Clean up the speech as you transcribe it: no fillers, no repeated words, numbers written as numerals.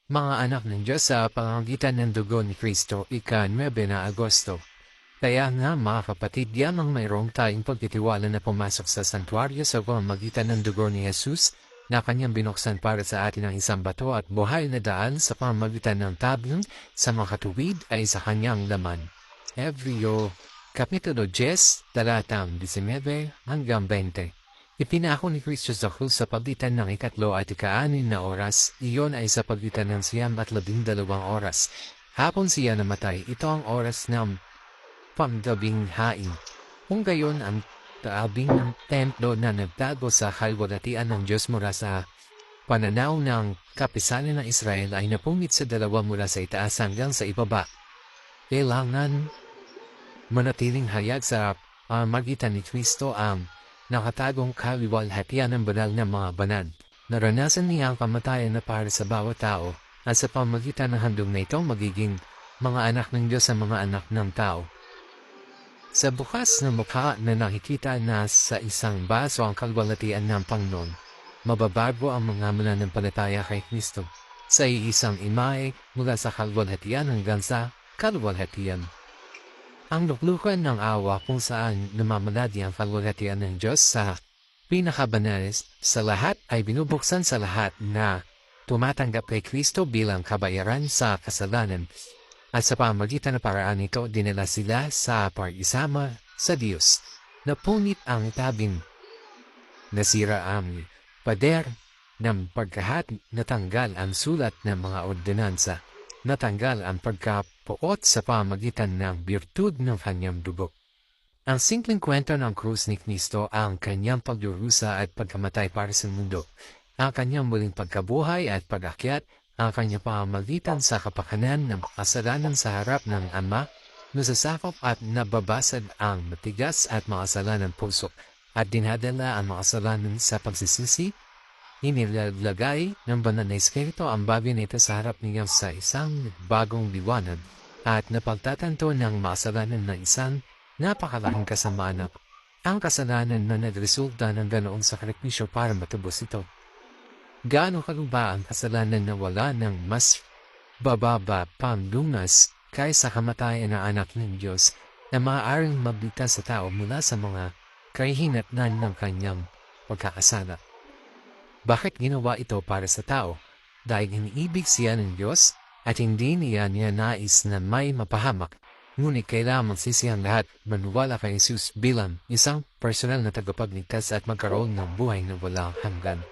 Mga anak ng Diyos sa pamamagitan ng dugo ni Kristo, ika-9 na Agosto. Kaya nga mga kapatid, yan ang mayroong tayong pagtitiwala na pumasok sa santuaryo sa pamamagitan ng dugo ni Jesus na kanyang binuksan para sa atin ang isang bato at buhay na daan sa pamamagitan ng tabling sa mga katuwid ay sa kanyang laman. Hebreo, Kapitulo 10, talatang 19 hanggang 20. Ipinako ni Kristo sa krus sa pagitan ng 3 at 6 na oras, iyon ay sa pagitan ng 9 at 12 oras. Hapon siya namatay, ito ang oras ng pangdabing hain. Kung gayon ang taabing ng templo na nagtago sa kalwalhatian ng Diyos mula sa pananaw ng kapisanan ng Israel ay napungit sa dalawa mula sa itaas hanggang sa ibaba. Kailangan manatiling hayag sa magitan ni Kristo ang nakatagong kalwalhatian ng banal na mga banal. Naranasan niya ang kamatayan na para sa bawat tao at sa pamagitan ng handog na ito magiging mga anak ng Diyos sa mga anak ng tao. Sa bukas na mukha na nakikita na sa isang baso ang kalwalhatian ng Panginoon, mababago ang mga mananampalataya kay Kristo sa iisang imahe mula sa kalwalhatian hanggang sa kalwalhatian. Ang luklukan ng awa kung saan namamalagi ang kalwalhatian ng Diyos sa pinakabanales sa lahat ay binubuksan sa lahat na tumatanggap kay Kristo bilang kabayaran sa kasalanan. At sa pamamagitan ng paraan ito, dinala sila sa pag-isama sa Diyos. Napunit ang tabing. Nasira ang pader ng pagkahat, natanggal ang sulat ng mga ordinansa. Natanggal ang pagkapuot sa pamamagitan ng birtud ng kanyang dugo. Ang simpleng kwento ng krus ni Kristo ang kanyang pagdurusa at pagkamatay para sa mundo, ang kanyang muling pagkabuhay at pag-akyat, ang kanyang pamamagitan sa kapakanan ng kasalanan sa harap ng Ama, nasasakop at nababasad ang matigas at makasalanan puso, at dinadala ang makasalanan sa pagsisisi. Inilalagay ng banal na Espiritu ang bagay nito sa harap niya sa isang bagong liwanag at napagtatanto ng makasalanan ng isang napakalaking kasamaan. Ang kasalanan na nagresulta ng ganoong sakripisyo para matubos ito. Gaano kalubha ang kasalanan na wala ng mas bababa pang lunas kaysa kamatayan ng anak ng Diyos na maaaring mabligtas sa tao mula sa mga kahihinatnan ng kanyang pagkakasala. Bakit ginawa ito para sa tao? Dahil iniibig siya ng Diyos at hindi niya nais na may mapahamak. Ngunit kailangan magsisiyang lahat maniwala kay Jesus bilang isang personal na tagapagligtas at magkaroon ng buhay na walang hanggan.